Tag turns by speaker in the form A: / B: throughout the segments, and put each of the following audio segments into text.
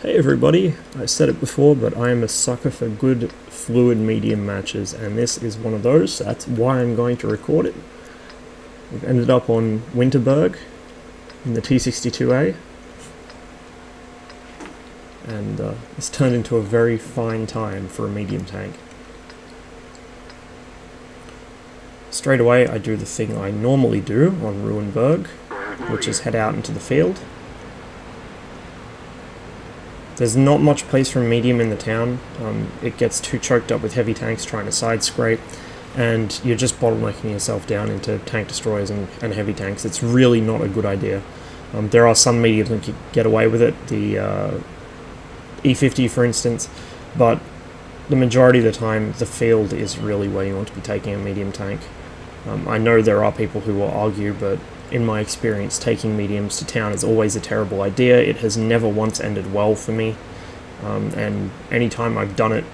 A: Hey everybody, I said it before, but I am a sucker for good fluid medium matches, and this is one of those. That's why I'm going to record it. We've ended up on Winterberg in the T62A, and it's turned into a very fine time for a medium tank. Straight away I do the thing I normally do on Winterberg, which is head out into the field. There's not much place for a medium in the town. It gets too choked up with heavy tanks trying to side scrape, and you're just bottlenecking yourself down into tank destroyers and heavy tanks. It's really not a good idea. There are some mediums that can get away with it, the E50 for instance, but the majority of the time the field is really where you want to be taking a medium tank. I know there are people who will argue, but in my experience, taking mediums to town is always a terrible idea. It has never once ended well for me, and any time I've done it,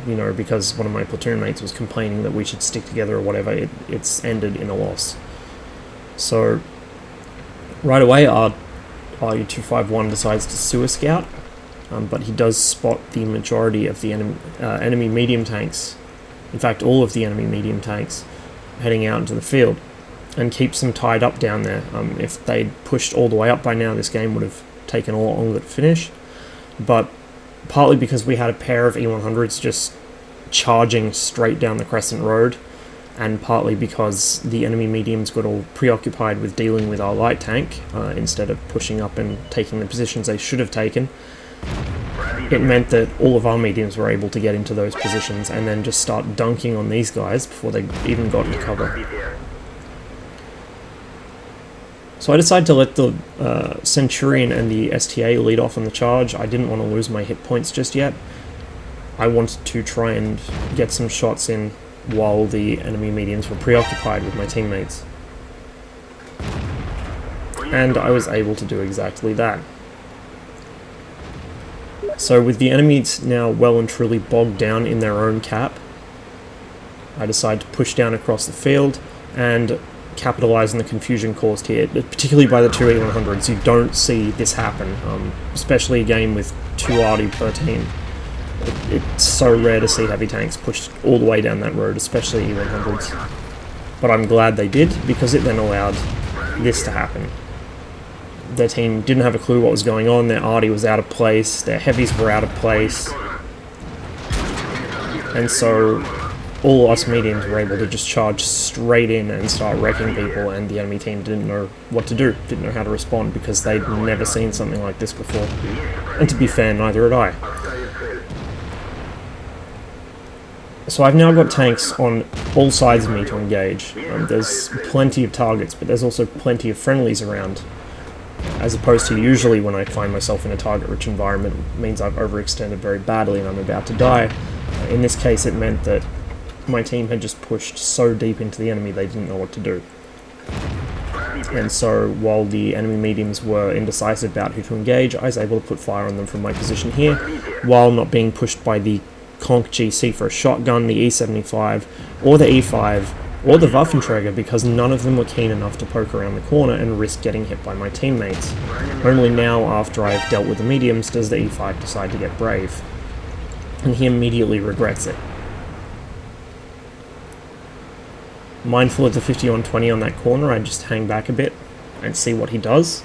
A: you know, because one of my platoon mates was complaining that we should stick together or whatever, it's ended in a loss. So right away our RU-251 decides to sewer scout, but he does spot the majority of the enemy medium tanks, in fact all of the enemy medium tanks, heading out into the field, and keeps them tied up down there. If they'd pushed all the way up by now, this game would have taken a lot longer to finish, but partly because we had a pair of E100s just charging straight down the Crescent Road, and partly because the enemy mediums got all preoccupied with dealing with our light tank instead of pushing up and taking the positions they should have taken, it meant that all of our mediums were able to get into those positions and then just start dunking on these guys before they even got into cover. So I decided to let the Centurion and the STA lead off on the charge. I didn't want to lose my hit points just yet. I wanted to try and get some shots in while the enemy mediums were preoccupied with my teammates. And I was able to do exactly that. So with the enemies now well and truly bogged down in their own cap, I decided to push down across the field and capitalize on the confusion caused here, particularly by the two E100s. You don't see this happen, especially a game with 2 RD per team. It's so rare to see heavy tanks pushed all the way down that road, especially E100s. But I'm glad they did, because it then allowed this to happen. Their team didn't have a clue what was going on, their RD was out of place, their heavies were out of place, and so all us mediums were able to just charge straight in and start wrecking people, and the enemy team didn't know what to do, didn't know how to respond, because they'd never seen something like this before. And to be fair, neither had I. So I've now got tanks on all sides of me to engage. There's plenty of targets, but there's also plenty of friendlies around, as opposed to usually when I find myself in a target-rich environment. It means I've overextended very badly and I'm about to die. In this case, it meant that my team had just pushed so deep into the enemy they didn't know what to do. And so while the enemy mediums were indecisive about who to engage, I was able to put fire on them from my position here, while not being pushed by the Conk GC for a shotgun, the E75, or the E5, or the Waffenträger, because none of them were keen enough to poke around the corner and risk getting hit by my teammates. Only now, after I've dealt with the mediums, does the E5 decide to get brave. And he immediately regrets it. Mindful of the 50-on-20 on that corner, I just hang back a bit and see what he does.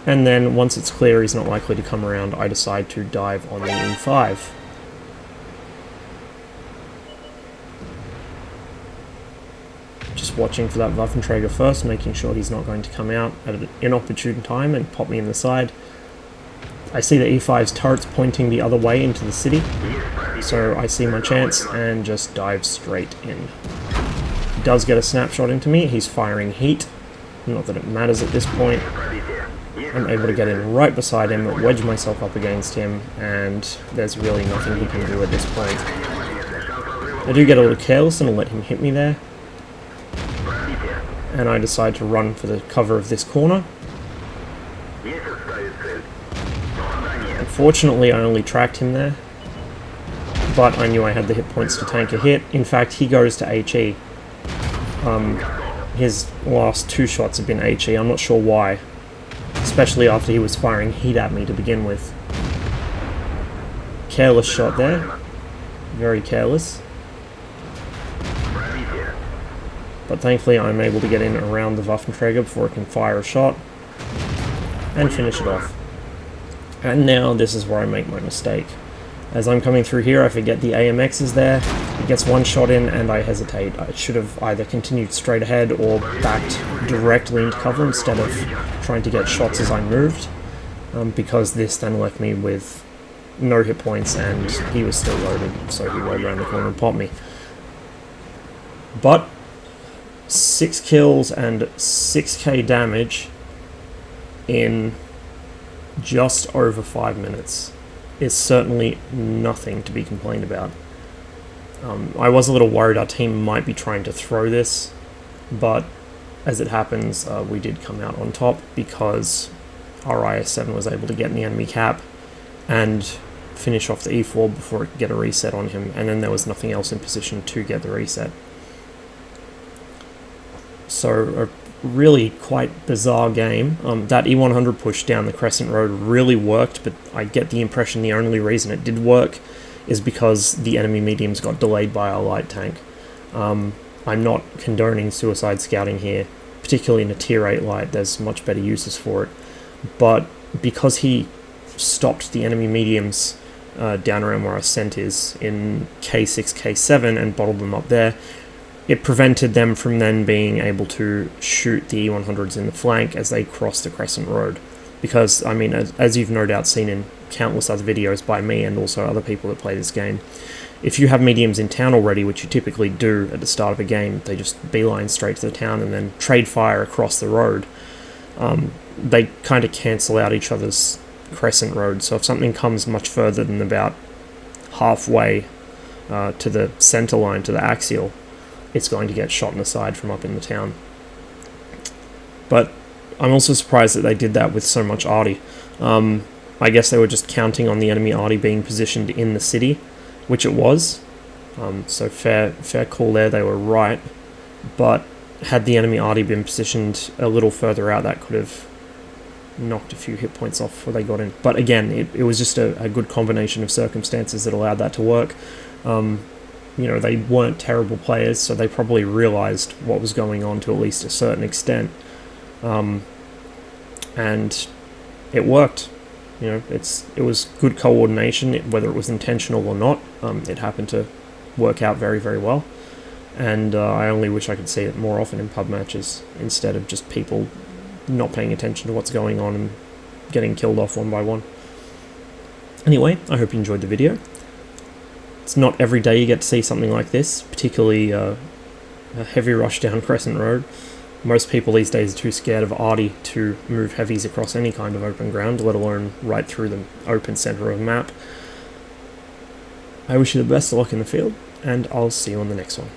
A: And then, once it's clear he's not likely to come around, I decide to dive on the E5. Just watching for that Waffenträger first, making sure he's not going to come out at an inopportune time and pop me in the side. I see the E5's turrets pointing the other way into the city, so I see my chance and just dive straight in. He does get a snapshot into me, he's firing heat, not that it matters at this point. I'm able to get in right beside him, wedge myself up against him, and there's really nothing he can do at this point. I do get a little careless and I'll let him hit me there, and I decide to run for the cover of this corner. Unfortunately, I only tracked him there, but I knew I had the hit points to tank a hit. In fact, he goes to HE. His last 2 shots have been HE, I'm not sure why, especially after he was firing heat at me to begin with. careless shot there. Very careless. But thankfully I'm able to get in around the Waffenträger before it can fire a shot and finish it off. And now this is where I make my mistake. As I'm coming through here, I forget the AMX is there. It gets one shot in and I hesitate. I should have either continued straight ahead or backed directly into cover instead of trying to get shots as I moved, because this then left me with no hit points and he was still loaded, so he rolled around the corner and popped me. But 6 kills and 6k damage in just over 5 minutes is certainly nothing to be complained about. I was a little worried our team might be trying to throw this, but as it happens, we did come out on top because our IS-7 was able to get in the enemy cap and finish off the E4 before it could get a reset on him, and then there was nothing else in position to get the reset. So a really quite bizarre game. That E100 push down the Crescent Road really worked, but I get the impression the only reason it did work is because the enemy mediums got delayed by our light tank. I'm not condoning suicide scouting here, particularly in a tier 8 light. There's much better uses for it, but because he stopped the enemy mediums down around where our scent is in K6, K7 and bottled them up there, it prevented them from then being able to shoot the E100s in the flank as they crossed the Crescent Road. Because, I mean, as you've no doubt seen in countless other videos by me and also other people that play this game, if you have mediums in town already, which you typically do at the start of a game, they just beeline straight to the town and then trade fire across the road. They kind of cancel out each other's Crescent Road, so if something comes much further than about halfway to the center line, to the axial, it's going to get shot in the side from up in the town. But I'm also surprised that they did that with so much arty. I guess they were just counting on the enemy arty being positioned in the city, which it was. So fair call there, they were right. But had the enemy arty been positioned a little further out, that could have knocked a few hit points off before they got in. But again, it was just a good combination of circumstances that allowed that to work. You know, they weren't terrible players, so they probably realized what was going on to at least a certain extent. And it worked. You know, it was good coordination, whether it was intentional or not. It happened to work out very, very well. And I only wish I could see it more often in pub matches, instead of just people not paying attention to what's going on and getting killed off one by one. Anyway, I hope you enjoyed the video. It's not every day you get to see something like this, particularly a heavy rush down Crescent Road. Most people these days are too scared of arty to move heavies across any kind of open ground, let alone right through the open center of a map. I wish you the best of luck in the field, and I'll see you on the next one.